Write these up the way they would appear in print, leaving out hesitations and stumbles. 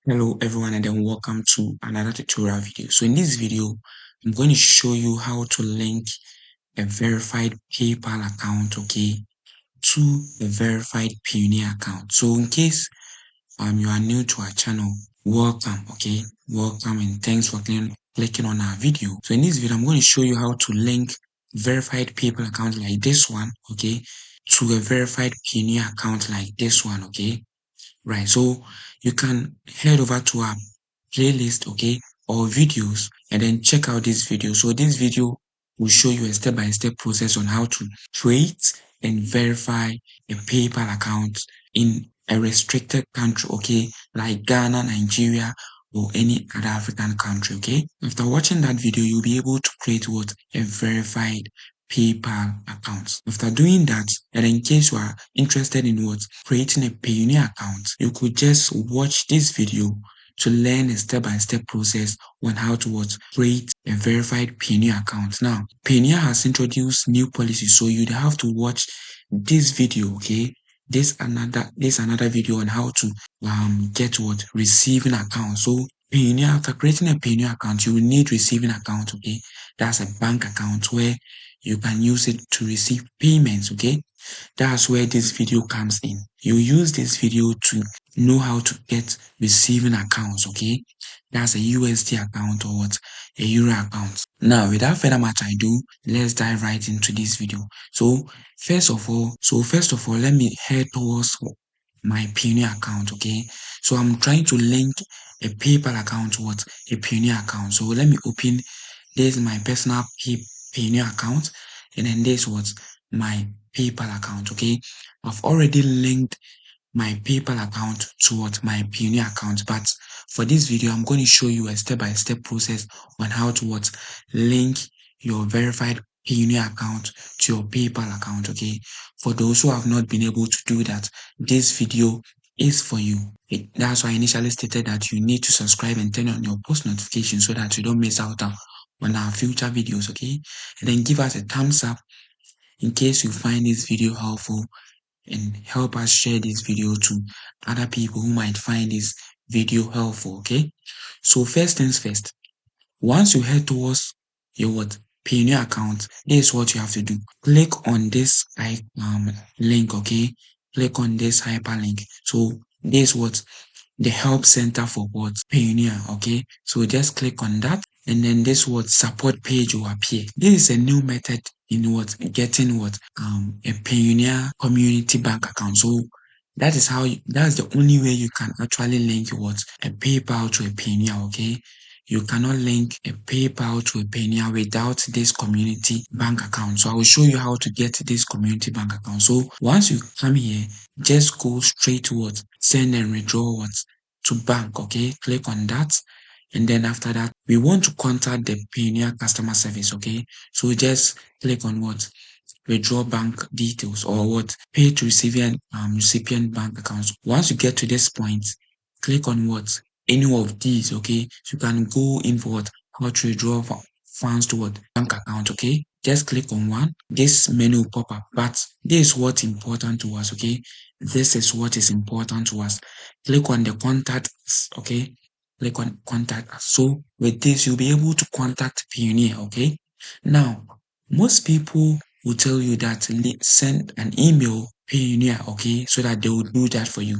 Hello everyone, and then welcome to another tutorial video. So in this video, I'm going to show you how to link a verified PayPal account, okay, to a verified Payoneer account. So in case you are new to our channel, welcome, okay, welcome, and thanks for clicking on our video. So in this video, I'm going to show you how to link verified PayPal account like this one, okay, to a verified Payoneer account like this one, okay. Right, so you can head over to our playlist, okay, or videos, and then check out this video. So this video will show you a step-by-step process on how to create and verify a PayPal account in a restricted country, okay, like Ghana, Nigeria, or any other African country, okay. After watching that video, you'll be able to create what? A verified PayPal account. After doing that, and in case you are interested in what? Creating a Payoneer account, you could just watch this video to learn a step-by-step process on how to what? Create a verified Payoneer account. Now, Payoneer has introduced new policies, so you'd have to watch this video, okay? This another video on how to get what? Receiving account. So Payoneer, after creating a Payoneer account, you will need receiving account, okay? That's a bank account where you can use it to receive payments, okay? That's where this video comes in. You use this video to know how to get receiving accounts, okay? That's a USD account or what? A Euro account. Now, without further much ado, let's dive right into this video. So first of all, let me head towards my Payoneer account, okay? So I'm trying to link a PayPal account to what? A Payoneer account. So let me open this my personal Payoneer account, and then this was my PayPal account, okay? I've already linked my PayPal account to what? My Payoneer account, but for this video, I'm going to show you a step-by-step process on how to what? Link your verified Payoneer account to your PayPal account, okay? For those who have not been able to do that, this video is for you. That's why I initially stated that you need to subscribe and turn on your post notifications so that you don't miss out on our future videos, okay? And then give us a thumbs up in case you find this video helpful, and help us share this video to other people who might find this video helpful, okay? So first things first, once you head towards your what? Payoneer account, this is what you have to do. Click on this link, okay? Click on this hyperlink. So this is what? The help center for what? Payoneer, okay? So just click on that, and then this what? Support page will appear. This is a new method in what? Getting what? A Payoneer community bank account. So that's the only way you can actually link what? A PayPal to a Payoneer, okay? You cannot link a PayPal to a Payoneer without this community bank account. So I will show you how to get this community bank account. So once you come here, just go straight to what? Send and withdraw what? To bank, okay? Click on that. And then after that, we want to contact the Payoneer customer service, okay? So just click on what? Withdraw bank details, or what? Pay to recipient bank accounts. Once you get to this point, click on what? Any of these, okay? So you can go in for what? How to withdraw funds to what? Bank account, okay? Just click on one. This menu will pop up, but this is what's important to us, okay? This is what is important to us. Click on the contact us, okay? Click on contact us. So with this, you'll be able to contact Payoneer, okay? Now, most people will tell you that send an email Payoneer, okay, so that they will do that for you.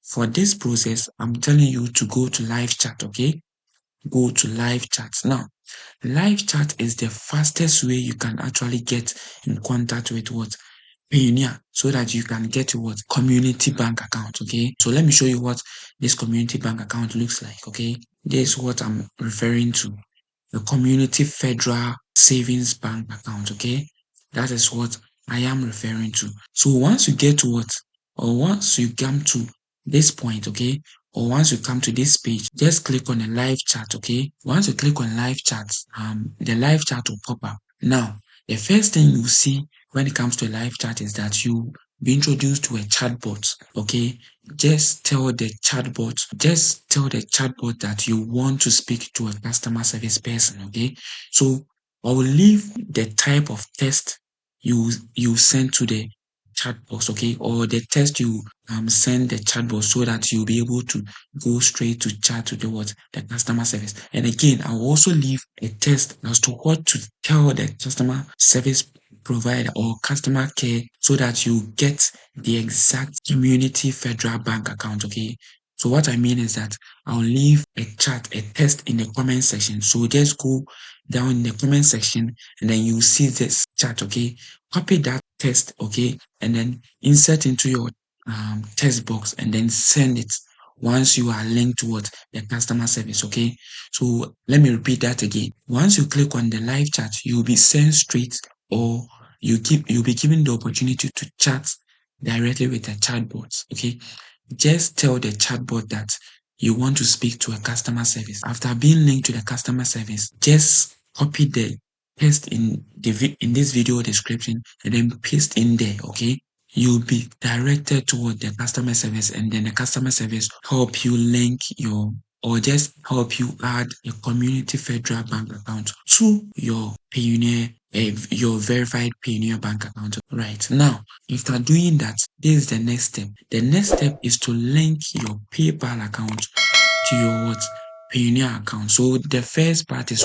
For this process, I'm telling you to go to live chat, okay? Go to live chat. Now, live chat is the fastest way you can actually get in contact with what? Payoneer, so that you can get what? Community bank account, okay? So let me show you what this community bank account looks like, okay? This is what I'm referring to. The community federal savings bank account, okay? That is what I am referring to. So once you get to what, or once you come to this point, okay, or once you come to this page, just click on the live chat, okay? Once you click on live chat, the live chat will pop up. Now, the first thing you see when it comes to a live chat is that you be introduced to a chatbot, okay? Just tell the chatbot that you want to speak to a customer service person, okay? So I will leave the type of text you send to the chat box, okay, or the text you send the chat box so that you'll be able to go straight to chat to the customer service. And again, I'll also leave a test as to what to tell the customer service provider or customer care so that you get the exact community federal bank account, okay. So what I mean is that I'll leave a test in the comment section. So just go down in the comment section and then you see this chat, okay. Copy that test, okay, and then insert into your text box and then send it once you are linked to the customer service, okay. So let me repeat that again. Once you click on the live chat, you'll be sent straight, or you'll be given the opportunity to chat directly with the chatbot, okay. Just tell the chatbot that you want to speak to a customer service. After being linked to the customer service, just copy the text in in this video description and then paste in there, okay. You'll be directed toward the customer service, and then the customer service help you link your, or just help you add a community federal bank account to your Payoneer, your verified Payoneer bank account. Right now, after doing that, this is the next step. The next step is to link your PayPal account to your Payoneer account. So the first part is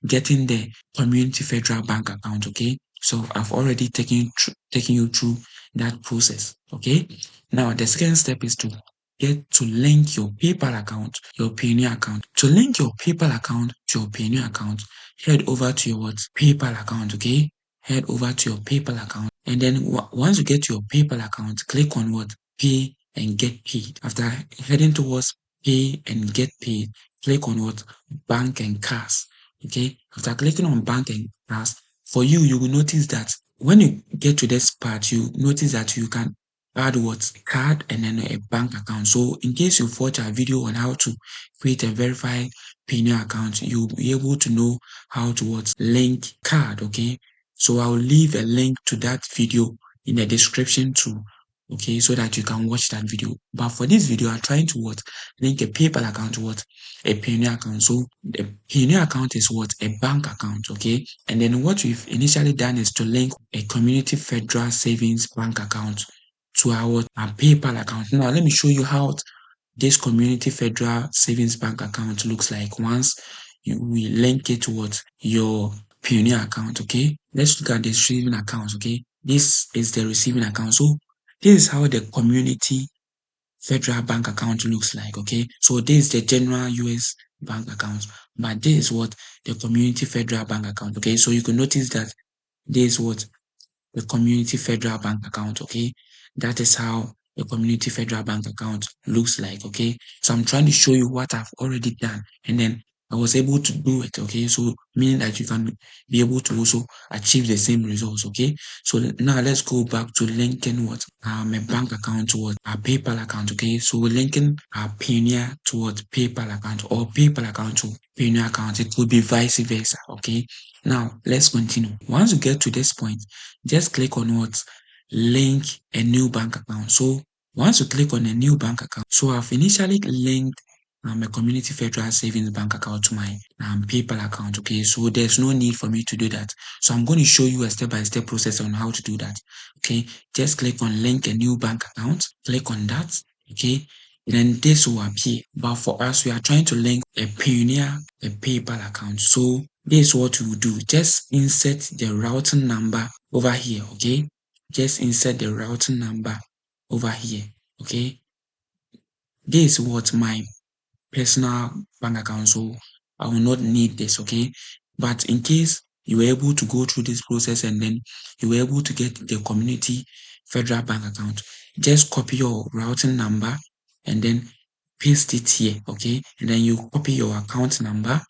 getting the community federal bank account, okay. So I've already taken you through that process, okay. Now the second step is to get to link your PayPal account, your Payoneer account. To link your PayPal account to your Payoneer account, head over to your PayPal account, okay. Head over to your PayPal account, and then once you get to your PayPal account, click on pay and get paid. After heading towards pay and get paid, click on bank and cash, okay. After clicking on bank and cash, for you will notice that when you get to this part, you notice that you can add card and then a bank account. So in case you've watched a video on how to create a verified Payoneer account, you'll be able to know how to link card, okay. So I'll leave a link to that video in the description too, okay, so that you can watch that video. But for this video, I'm trying to link a PayPal account to a Payoneer account. So the Payoneer account is a bank account, okay. And then what we've initially done is to link a community federal savings bank account to our PayPal account. Now let me show you how this community federal savings bank account looks like once we link it to your Payoneer account, okay. Let's look at the receiving account, okay. This is the receiving account. So this is how the community federal bank account looks like, okay. So this is the general US bank account, but this is the community federal bank account, okay. So you can notice that this is the community federal bank account, okay. That is how a community federal bank account looks like, okay. So I'm trying to show you what I've already done, and then I was able to do it, okay. So meaning that you can be able to also achieve the same results, okay. So now let's go back to linking a bank account towards our PayPal account, okay. So we're linking our Payoneer towards PayPal account, or PayPal account to Payoneer account. It could be vice versa, okay. Now let's continue. Once you get to this point, just click on link a new bank account. So once you click on a new bank account, so I've initially linked a community federal savings bank account to my PayPal account, okay. So there's no need for me to do that. So I'm going to show you a step-by-step process on how to do that, okay. Just click on link a new bank account, click on that, okay. Then this will appear, but for us, we are trying to link a Payoneer, a PayPal account. So this is what we do. Just insert the routing number over here, okay. Just insert the routing number over here, okay. This is my personal bank account, so I will not need this, okay. But in case you were able to go through this process and then you were able to get the community federal bank account, just copy your routing number and then paste it here, okay. And then you copy your account number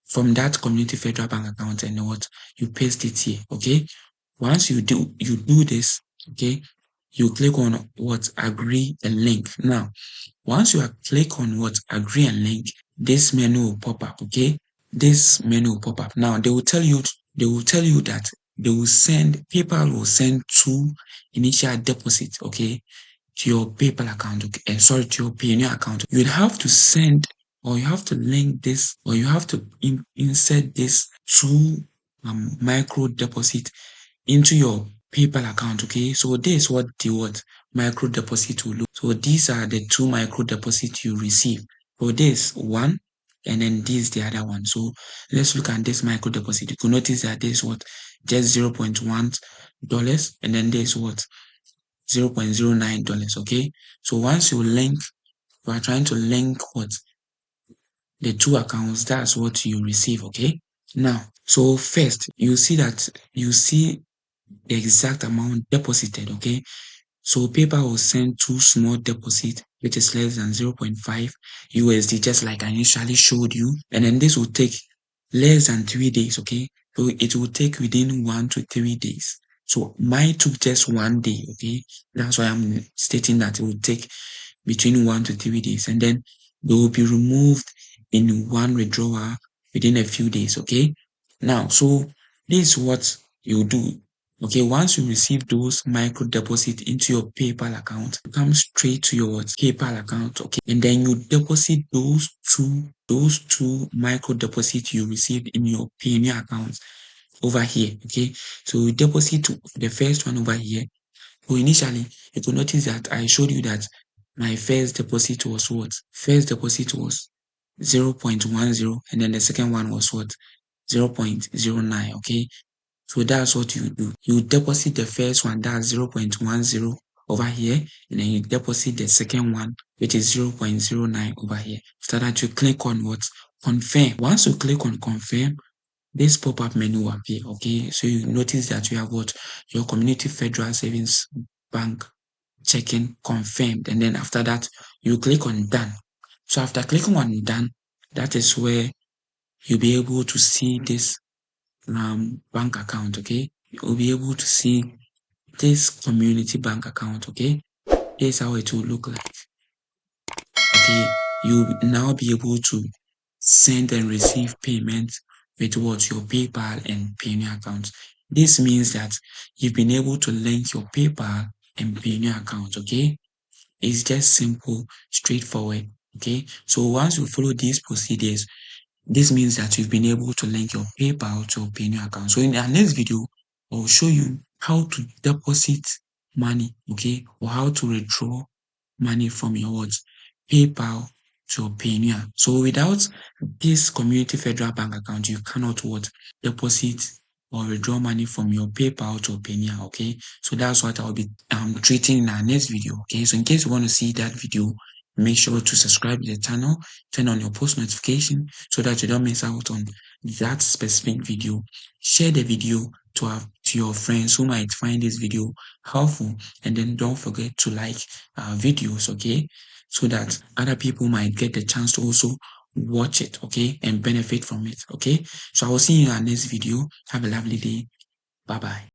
from that community federal bank account and you paste it here, okay. Once you do this, okay, you click on agree and link. Now once you click on agree and link, this menu will pop up, okay. This menu will pop up. Now they will tell you that PayPal will send 2 initial deposits, okay, to your PayPal account, okay, sorry, to your Payoneer account. You'd have to send, or you have to link this, or you have to insert this 2 micro deposit into your PayPal account. Okay, so this is what the micro deposit will look. So these are the two micro deposits you receive. So this one, and then this the other one. So let's look at this micro deposit. You can notice that this what just $0.1, and then this what $0.09. Okay, so once you are trying to link what the two accounts, that's what you receive. Okay, now so first you see the exact amount deposited. Okay, so PayPal will send two small deposit, which is less than 0.5 USD, just like I initially showed you. And then this will take less than 3 days. Okay, so it will take within 1 to 3 days. So mine took just 1 day. Okay, that's why I'm stating that it will take between 1 to 3 days, and then they will be removed in one withdrawal within a few days. Okay, now so this is what you do. Okay, once you receive those micro deposit into your PayPal account, you come straight to your PayPal account. Okay, and then you deposit those two micro deposit you received in your Payoneer account over here. Okay, so you deposit the first one over here. So initially, you could notice that I showed you that my first deposit was what? First deposit was 0.10, and then the second one was what? 0.09. Okay, so that's what you do. You deposit the first one, that's 0.10 over here, and then you deposit the second one, which is 0.09 over here. After that, you click on what? Confirm. Once you click on confirm, this pop-up menu will appear. Okay, so you notice that you have what? Your Community Federal Savings Bank checking confirmed, and then after that, you click on done. So after clicking on done, that is where you'll be able to see this bank account. Okay, you'll be able to see this community bank account. Okay, here's how it will look like. Okay, you'll now be able to send and receive payments with what? Your PayPal and Payoneer accounts. This means that you've been able to link your PayPal and Payoneer account. Okay, it's just simple, straightforward. Okay, so once you follow these procedures, this means that you've been able to link your PayPal to your Payoneer account. So in our next video, I'll show you how to deposit money, okay, or how to withdraw money from your PayPal to your Payoneer. So without this Community Federal Bank account, you cannot deposit or withdraw money from your PayPal to Payoneer. Okay, so that's what I'll be treating in our next video. Okay, so in case you want to see that video, make sure to subscribe to the channel, turn on your post notification so that you don't miss out on that specific video. Share the video to your friends who might find this video helpful, and then don't forget to like our videos, okay, so that other people might get the chance to also watch it, okay, and benefit from it. Okay, so I will see you in our next video. Have a lovely day. Bye bye.